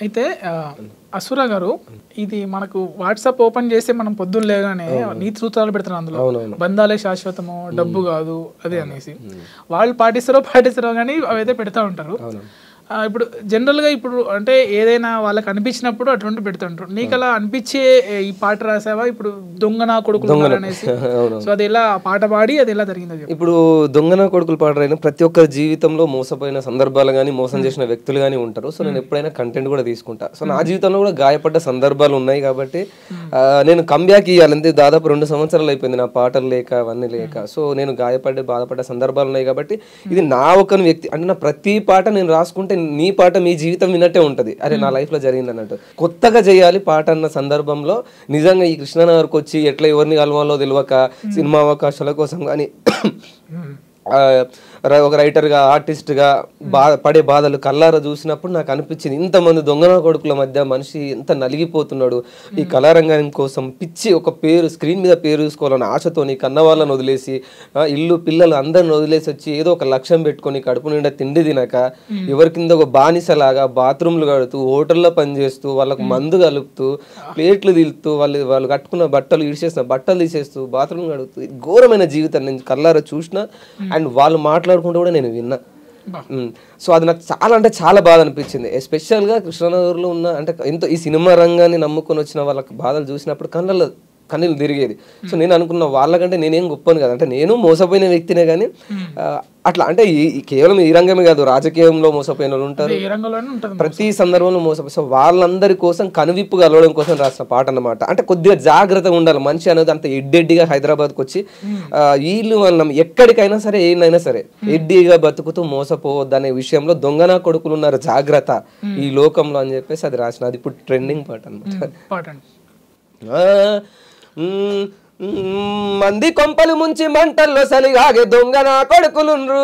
అయితే అసుర గారు ఇది మనకు వాట్సాప్ ఓపెన్ చేస్తే మనం పొద్దున్న లేగానే నీతి సూత్రాలు పెడతారు అందులో బంధాలే శాశ్వతము డబ్బు కాదు అది అనేసి వాళ్ళు పాటిస్తారో కానీ అవైతే పెడతా ఉంటారు. ఇప్పుడు జనరల్గా ఇప్పుడు అంటే ఏదైనా వాళ్ళకి అనిపించినప్పుడు అటువంటి పెడుతుంటారు. నీకు అలా అనిపించే ఈ పాట రాసావా ఇప్పుడు దొంగ నా కొడుకులు అనేసి? సో అది ఎలా పాట పాడి అది ఎలా జరిగింది? ఇప్పుడు దొంగ నా కొడుకులు పాట రాయిన ప్రతి ఒక్కరి జీవితంలో మోసపోయిన సందర్భాలు కానీ మోసం చేసిన వ్యక్తులు కానీ ఉంటారు. సో నేను ఎప్పుడైనా కంటెంట్ కూడా తీసుకుంటా. సో నా జీవితంలో కూడా గాయపడ్డ సందర్భాలు ఉన్నాయి కాబట్టి నేను కంబ్యాక్ ఇవ్వాలంటే దాదాపు 2 సంవత్సరాలు అయిపోయింది నా పాటలు లేక అవన్నీ లేక. సో నేను బాధపడ్డ సందర్భాలు ఉన్నాయి కాబట్టి ఇది నా ఒక వ్యక్తి అంటే నా ప్రతి పాట నేను రాసుకుంటే నీ పాట మీ జీవితం విన్నట్టే ఉంటది. అరే నా లైఫ్ లో జరిగింది అన్నట్టు కొత్తగా చేయాలి పాట అన్న సందర్భంలో నిజంగా ఈ కృష్ణనగర్కి వచ్చి ఎట్లా ఎవరిని కలవాలో తెలియక సినిమా అవకాశాల కోసం కానీ ఒక రైటర్గా ఆర్టిస్ట్గా పడే బాధలు కల్లారా చూసినప్పుడు నాకు అనిపించింది ఇంతమంది దొంగన కొడుకుల మధ్య మనిషి ఎంత నలిగిపోతున్నాడు ఈ కళారంగం కోసం పిచ్చి ఒక పేరు స్క్రీన్ మీద పేరు చూసుకోవాలని ఆశతోని కన్న వాళ్ళని వదిలేసి ఇల్లు పిల్లలు అందరిని వదిలేసి వచ్చి ఏదో ఒక లక్ష్యం పెట్టుకొని కడుపు నిండా తిండి తినక ఎవరి కింద ఒక బానిసలాగా బాత్రూమ్లు కడుతూ హోటల్లో పనిచేస్తూ వాళ్ళకు మందు కలుపుతూ ప్లేట్లు తీలుతూ వాళ్ళు కట్టుకున్న బట్టలు ఇడిచేసిన బట్టలు తీసేస్తూ బాత్రూమ్ కడుగుతూ ఘోరమైన జీవితం నేను కల్లారా చూసిన అండ్ వాళ్ళు మాట్లాడుకుంటూ కూడా నేను విన్నా. సో అది నాకు చాలా అంటే చాలా బాధ అనిపించింది. ఎస్పెషల్గా కృష్ణనగర్లో ఉన్న అంటే ఎంతో ఈ సినిమా రంగాన్ని నమ్ముకొని వచ్చిన వాళ్ళకి బాధలు చూసినప్పుడు కన్నీళ్ళు తిరిగేది. సో నేను అనుకున్న వాళ్ళకంటే నేనేం గొప్పను కదా అంటే నేను మోసపోయిన వ్యక్తినే కానీ అట్లా అంటే కేవలం ఈ రంగమే కాదు రాజకీయంలో మోసపోయిన వాళ్ళు ఉంటారు ప్రతి సందర్భంలో మోసపోయి. సో వాళ్ళందరి కోసం కనువిప్పు కలవడం కోసం రాసిన పాట అన్నమాట. అంటే కొద్దిగా జాగ్రత్తగా ఉండాలి మనిషి అనేది అంత ఎడ్డెడ్డిగా హైదరాబాద్కి వచ్చి వీళ్ళు మనం ఎక్కడికైనా సరే ఏనైనా సరే ఎడ్డిగా బతుకుతూ మోసపోవద్దు అనే విషయంలో దొంగనా కొడుకులు ఉన్నారు జాగ్రత్త ఈ లోకంలో అని చెప్పేసి అది రాసిన అది ఇప్పుడు ట్రెండింగ్ పాట అన్నమాట. మంది కొంపలు ముంచి మంటల్లో సలిగాగే దొంగ నా కొడుకులుండ్రు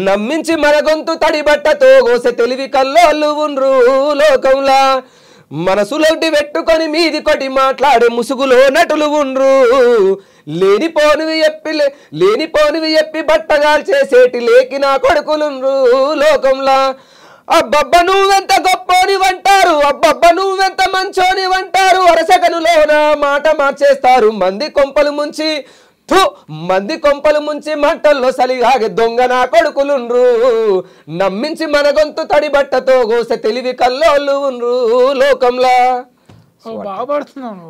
నమ్మించి మన గొంతు తడిబట్టతో గోసె తెలివి కల్లోళ్ళు ఉండ్రు లోకంలా మనసులోటి పెట్టుకొని మీది కొట్టి మాట్లాడే ముసుగులో నటులు ఉండ్రు లేనిపోనివి చెప్పి బట్టగాలు చేసేటి లేకి నా కొడుకులుండ్రు లోకంలా అబ్బబ్బ నువ్వెంత గొప్పోని వంటారు అబ్బబ్బ నువ్వెంత మంచోని వంటారు అరసకనులోన మాట మార్చేస్తారు మంది కొంపలు ముంచి మంటల్లో సలిగాగే దొంగ నా కొడుకులుండ్రు నమ్మించి మన గొంతు తడి బట్టతో గోసె తెలివి కల్లోళ్ళు ఉండ్రు లోకంలా. బాగా పాడుతున్నాను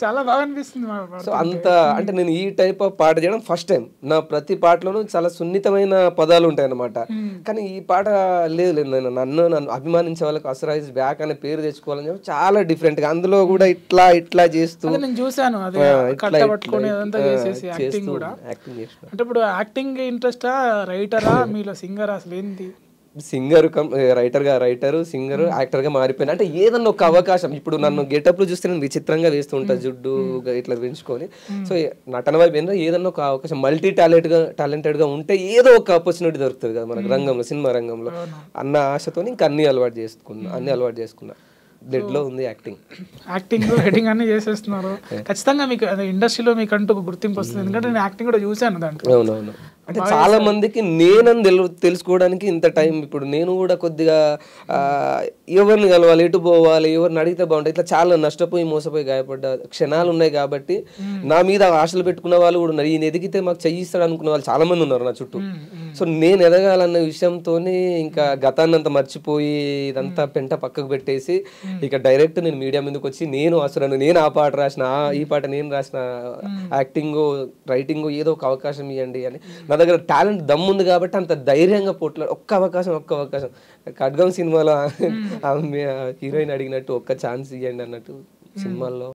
చాలా బాగా అనిపిస్తుంది. సో అంత అంటే నేను ఈ టైప్ ఆఫ్ పాట చేయడం ఫస్ట్ టైం. నా ప్రతి పాటలోనూ చాలా సున్నితమైన పదాలు ఉంటాయి అన్నమాట. కానీ ఈ పాట లేదు నేను నన్ను అభిమానించే వాళ్ళకి అసుర ఇస్ బ్యాక్ అనే పేరు తెచ్చుకోవాలని చెప్పి చాలా డిఫరెంట్ గా అందులో కూడా ఇట్లా చేస్తూ నేను చూసాను యాక్టింగ్ కూడా. అంటే ఇప్పుడు యాక్టింగ్ ఇంట్రెస్టా రైటరా మీలో సింగర్ అసలు ఏంటి? సింగర్ రైటరు సింగర్ యాక్టర్ గా మారిపోయినా అంటే ఏదన్నా ఒక అవకాశం ఇప్పుడు నన్ను గెటప్ లో చూస్తే నేను విచిత్రంగా వేస్తూ ఉంటా జుడ్డు ఇట్లా పెంచుకొని. సో నటన వైపు ఏదన్నా ఒక అవకాశం మల్టీ టాలెంటెడ్ గా ఉంటే ఏదో ఒక ఆపర్చునిటీ దొరుకుతుంది కదా మనకు రంగంలో సినిమా రంగంలో అన్న ఆశతో ఇంకా అన్ని అలవాటు చేసుకున్నా బ్లడ్ లో ఉంది యాక్టింగ్ రైటింగ్ అన్ని చేసేస్తున్నారు. ఖచ్చితంగా మీకు ఇండస్ట్రీలో మీకు అంటూ గుర్తింపు వస్తుంది ఎందుకంటే నేను యాక్టింగ్ కూడా చూసాను దాంట్లో. అవునవును అంటే చాలా మందికి నేనని తెలుసుకోవడానికి ఇంత టైం. ఇప్పుడు నేను కూడా కొద్దిగా ఎవరిని కలవాలి ఎటు పోవాలి ఎవరిని అడిగితే బాగుంటుంది ఇట్లా చాలా నష్టపోయి మోసపోయి గాయపడ్డ క్షణాలు ఉన్నాయి కాబట్టి నా మీద ఆశలు పెట్టుకున్న వాళ్ళు కూడా ఉన్నారు. ఈయన ఎదిగితే మాకు చెయ్యిస్తాడు అనుకున్న వాళ్ళు చాలా మంది ఉన్నారు నా చుట్టూ. సో నేను ఎదగాలన్న విషయంతోనే ఇంకా గతాన్ని అంతా మర్చిపోయి ఇదంతా పెంట పక్కకు పెట్టేసి ఇక డైరెక్ట్ నేను మీడియా మీదకి వచ్చి నేను అసలు నేను ఆ పాట రాసిన ఈ పాట నేను రాసిన యాక్టింగ్ రైటింగ్ ఏదో ఒక అవకాశం ఇవ్వండి అని. నా దగ్గర టాలెంట్ దమ్ముంది కాబట్టి అంత ధైర్యంగా ఒక్క అవకాశం ఖడ్గం సినిమాలో హీరోయిన్ అడిగినట్టు ఒక్క ఛాన్స్ ఇవ్వండి అన్నట్టు సినిమాల్లో